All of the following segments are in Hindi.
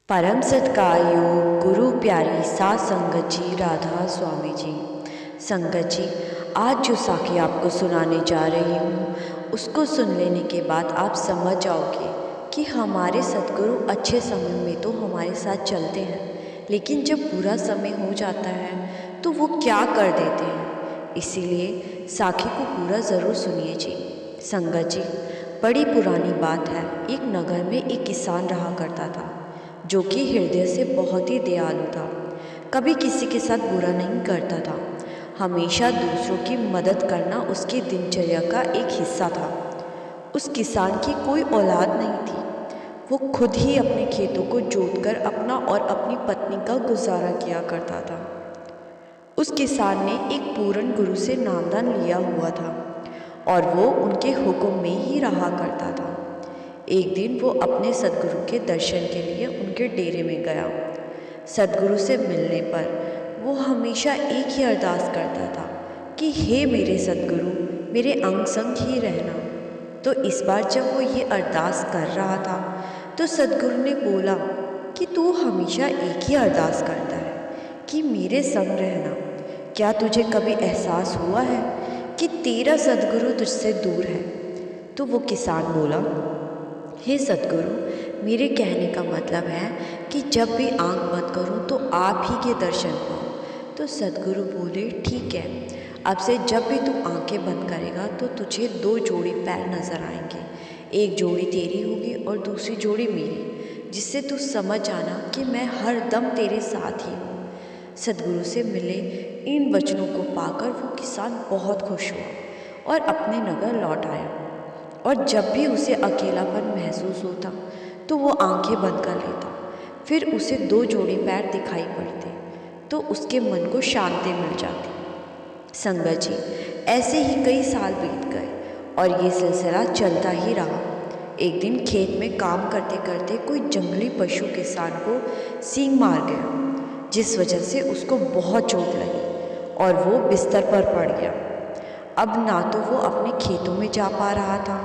परम सत्कार्यो गुरु प्यारी सात संगत जी राधा स्वामी जी। संगत जी, आज जो साखी आपको सुनाने जा रही हूँ उसको सुन लेने के बाद आप समझ जाओगे कि हमारे सद्गुरु अच्छे समय में तो हमारे साथ चलते हैं, लेकिन जब बुरा समय हो जाता है तो वो क्या कर देते हैं। इसीलिए साखी को पूरा ज़रूर सुनिए जी। संगत जी, बड़ी पुरानी बात है। एक नगर में एक किसान रहा करता था जो कि हृदय से बहुत ही दयालु था। कभी किसी के साथ बुरा नहीं करता था। हमेशा दूसरों की मदद करना उसकी दिनचर्या का एक हिस्सा था। उस किसान की कोई औलाद नहीं थी। वो खुद ही अपने खेतों को जोतकर अपना और अपनी पत्नी का गुजारा किया करता था। उस किसान ने एक पूर्ण गुरु से नामदान लिया हुआ था और वो उनके हुक्म में ही रहा करता था। एक दिन वो अपने सद्गुरु के दर्शन के लिए उनके डेरे में गया। सद्गुरु से मिलने पर वो हमेशा एक ही अरदास करता था कि हे मेरे सद्गुरु, मेरे अंग संग ही रहना। तो इस बार जब वो ये अरदास कर रहा था तो सद्गुरु ने बोला कि तू हमेशा एक ही अरदास करता है कि मेरे संग रहना। क्या तुझे कभी एहसास हुआ है कि तेरा सद्गुरु तुझसे दूर है? तो वो किसान बोला, हे सद्गुरु, मेरे कहने का मतलब है कि जब भी आंख बंद करूं तो आप ही के दर्शन पाऊं। तो सद्गुरु बोले, ठीक है, अब से जब भी तू आंखें बंद करेगा तो तुझे दो जोड़ी पैर नज़र आएंगे। एक जोड़ी तेरी होगी और दूसरी जोड़ी मेरी, जिससे तू समझ आना कि मैं हर दम तेरे साथ ही हूँ। सद्गुरु से मिले इन वचनों को पाकर वो किसान बहुत खुश हुआ और अपने नगर लौट आया। और जब भी उसे अकेलापन महसूस होता तो वो आंखें बंद कर लेता। फिर उसे दो जोड़ी पैर दिखाई पड़ते तो उसके मन को शांति मिल जाती। संगत जी, ऐसे ही कई साल बीत गए और ये सिलसिला चलता ही रहा। एक दिन खेत में काम करते करते कोई जंगली पशु किसान को सींग मार गया, जिस वजह से उसको बहुत चोट लगी और वो बिस्तर पर पड़ गया। अब ना तो वो अपने खेतों में जा पा रहा था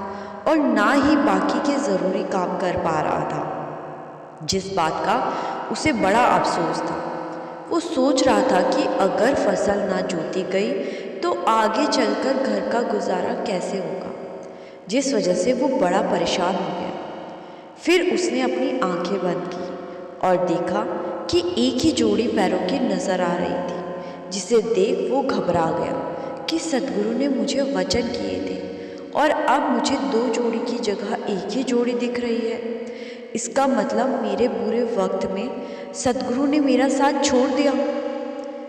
और ना ही बाकी के ज़रूरी काम कर पा रहा था, जिस बात का उसे बड़ा अफसोस था। वो सोच रहा था कि अगर फसल ना जोती गई तो आगे चलकर घर का गुजारा कैसे होगा, जिस वजह से वो बड़ा परेशान हो गया। फिर उसने अपनी आंखें बंद की और देखा कि एक ही जोड़ी पैरों की नज़र आ रही थी, जिसे देख वो घबरा गया कि सद्गुरु ने मुझे वचन किए थे और अब मुझे दो जोड़ी की जगह एक ही जोड़ी दिख रही है। इसका मतलब मेरे बुरे वक्त में सद्गुरु ने मेरा साथ छोड़ दिया।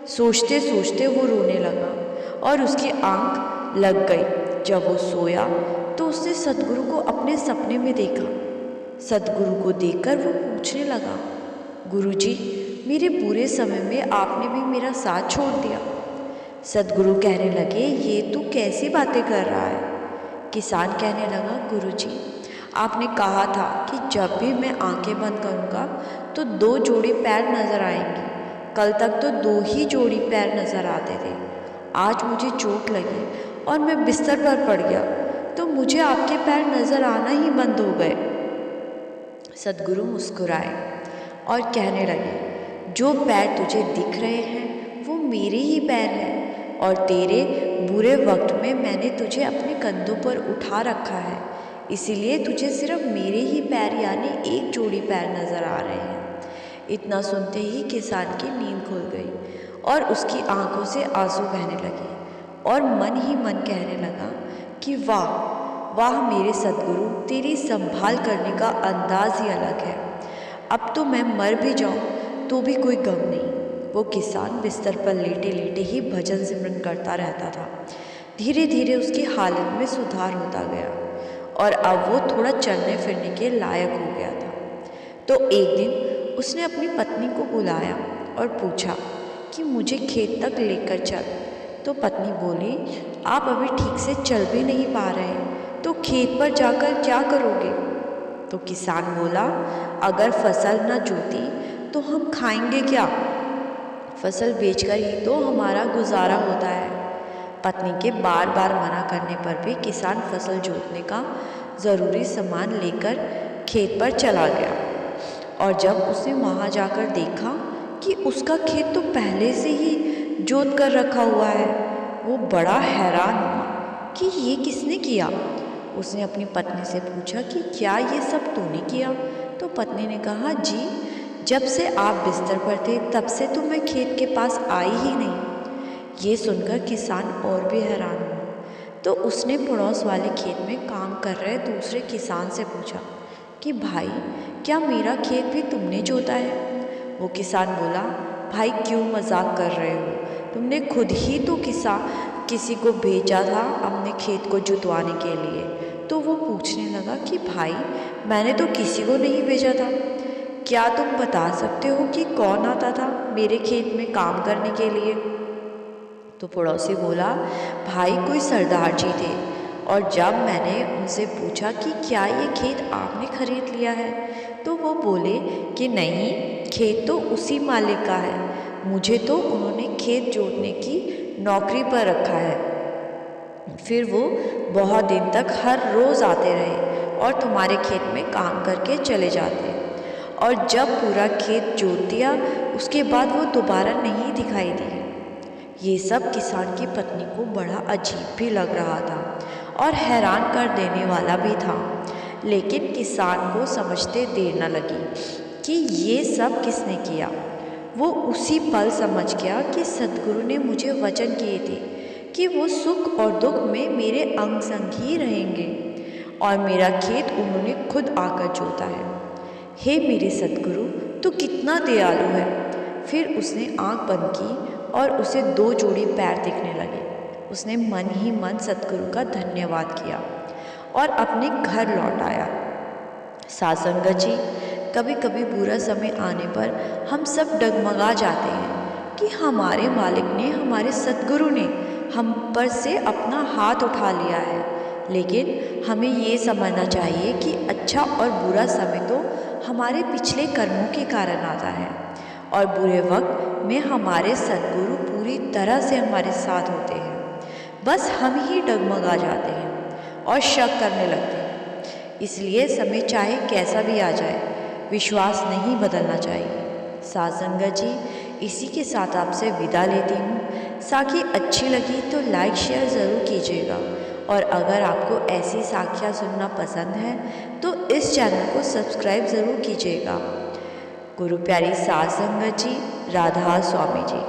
सोचते सोचते वो रोने लगा और उसकी आंख लग गई। जब वो सोया तो उसने सद्गुरु को अपने सपने में देखा। सद्गुरु को देखकर वो पूछने लगा, गुरुजी, मेरे बुरे समय में आपने भी मेरा साथ छोड़ दिया। सद्गुरु कहने लगे, ये तू कैसी बातें कर रहा है? किसान कहने लगा, गुरुजी, आपने कहा था कि जब भी मैं आंखें बंद करूंगा तो दो जोड़ी पैर नज़र आएंगी। कल तक तो दो ही जोड़ी पैर नज़र आते थे। आज मुझे चोट लगी और मैं बिस्तर पर पड़ गया तो मुझे आपके पैर नज़र आना ही बंद हो गए। सद्गुरु मुस्कुराए और कहने लगे, जो पैर तुझे दिख रहे हैं वो मेरे ही पैर हैं और तेरे बुरे वक्त में मैंने तुझे अपने कंधों पर उठा रखा है, इसीलिए तुझे सिर्फ मेरे ही पैर यानी एक जोड़ी पैर नज़र आ रहे हैं। इतना सुनते ही किसान की नींद खुल गई और उसकी आंखों से आंसू बहने लगे और मन ही मन कहने लगा कि वाह वाह मेरे सद्गुरु, तेरी संभाल करने का अंदाज ही अलग है। अब तो मैं मर भी जाऊं तो भी कोई गम नहीं। वो किसान बिस्तर पर लेटे लेटे ही भजन सिमरन करता रहता था। धीरे धीरे उसकी हालत में सुधार होता गया और अब वो थोड़ा चलने फिरने के लायक हो गया था। तो एक दिन उसने अपनी पत्नी को बुलाया और पूछा कि मुझे खेत तक लेकर चल। तो पत्नी बोली, आप अभी ठीक से चल भी नहीं पा रहे तो खेत पर जाकर क्या करोगे? तो किसान बोला, अगर फसल न जोती तो हम खाएंगे क्या? फसल बेचकर ही तो हमारा गुजारा होता है। पत्नी के बार बार मना करने पर भी किसान फसल जोतने का ज़रूरी सामान लेकर खेत पर चला गया और जब उसने वहाँ जाकर देखा कि उसका खेत तो पहले से ही जोत कर रखा हुआ है, वो बड़ा हैरान हुआ कि ये किसने किया। उसने अपनी पत्नी से पूछा कि क्या ये सब तूने किया? तो पत्नी ने कहा, जी, जब से आप बिस्तर पर थे तब से तो मैं खेत के पास आई ही नहीं। ये सुनकर किसान और भी हैरान हुआ। तो उसने पड़ोस वाले खेत में काम कर रहे दूसरे किसान से पूछा कि भाई, क्या मेरा खेत भी तुमने जोता है? वो किसान बोला, भाई क्यों मजाक कर रहे हो? तुमने खुद ही तो किसी को भेजा था अपने खेत को जुतवाने के लिए। तो वो पूछने लगा कि भाई, मैंने तो किसी को नहीं भेजा था। क्या तुम बता सकते हो कि कौन आता था मेरे खेत में काम करने के लिए? तो पड़ोसी बोला, भाई कोई सरदार जी थे, और जब मैंने उनसे पूछा कि क्या ये खेत आपने खरीद लिया है, तो वो बोले कि नहीं, खेत तो उसी मालिक का है, मुझे तो उन्होंने खेत जोतने की नौकरी पर रखा है। फिर वो बहुत दिन तक हर रोज़ आते रहे और तुम्हारे खेत में काम करके चले जाते, और जब पूरा खेत जोत दिया उसके बाद वो दोबारा नहीं दिखाई दी। ये सब किसान की पत्नी को बड़ा अजीब भी लग रहा था और हैरान कर देने वाला भी था, लेकिन किसान को समझते देर न लगी कि ये सब किसने किया। वो उसी पल समझ गया कि सद्गुरु ने मुझे वचन किए थे कि वो सुख और दुख में मेरे अंग संग ही रहेंगे, और मेरा खेत उन्होंने खुद आकर जोता है। हे मेरे सद्गुरु, तू कितना दयालु है। फिर उसने आंख बंद की और उसे 2 जोड़ी पैर दिखने लगे। उसने मन ही मन सद्गुरु का धन्यवाद किया और अपने घर लौट आया। साध संगत जी, कभी कभी बुरा समय आने पर हम सब डगमगा जाते हैं कि हमारे मालिक ने, हमारे सद्गुरु ने हम पर से अपना हाथ उठा लिया है। लेकिन हमें ये समझना चाहिए कि अच्छा और बुरा समय तो हमारे पिछले कर्मों के कारण आता है, और बुरे वक्त में हमारे सद्गुरु पूरी तरह से हमारे साथ होते हैं। बस हम ही डगमगा जाते हैं और शक करने लगते हैं। इसलिए समय चाहे कैसा भी आ जाए, विश्वास नहीं बदलना चाहिए। साध संगत जी, इसी के साथ आपसे विदा लेती हूँ। साखी अच्छी लगी तो लाइक शेयर ज़रूर कीजिएगा, और अगर आपको ऐसी साखियाँ सुनना पसंद है तो इस चैनल को सब्सक्राइब ज़रूर कीजिएगा। गुरु प्यारी साध संगत जी, राधा स्वामी जी।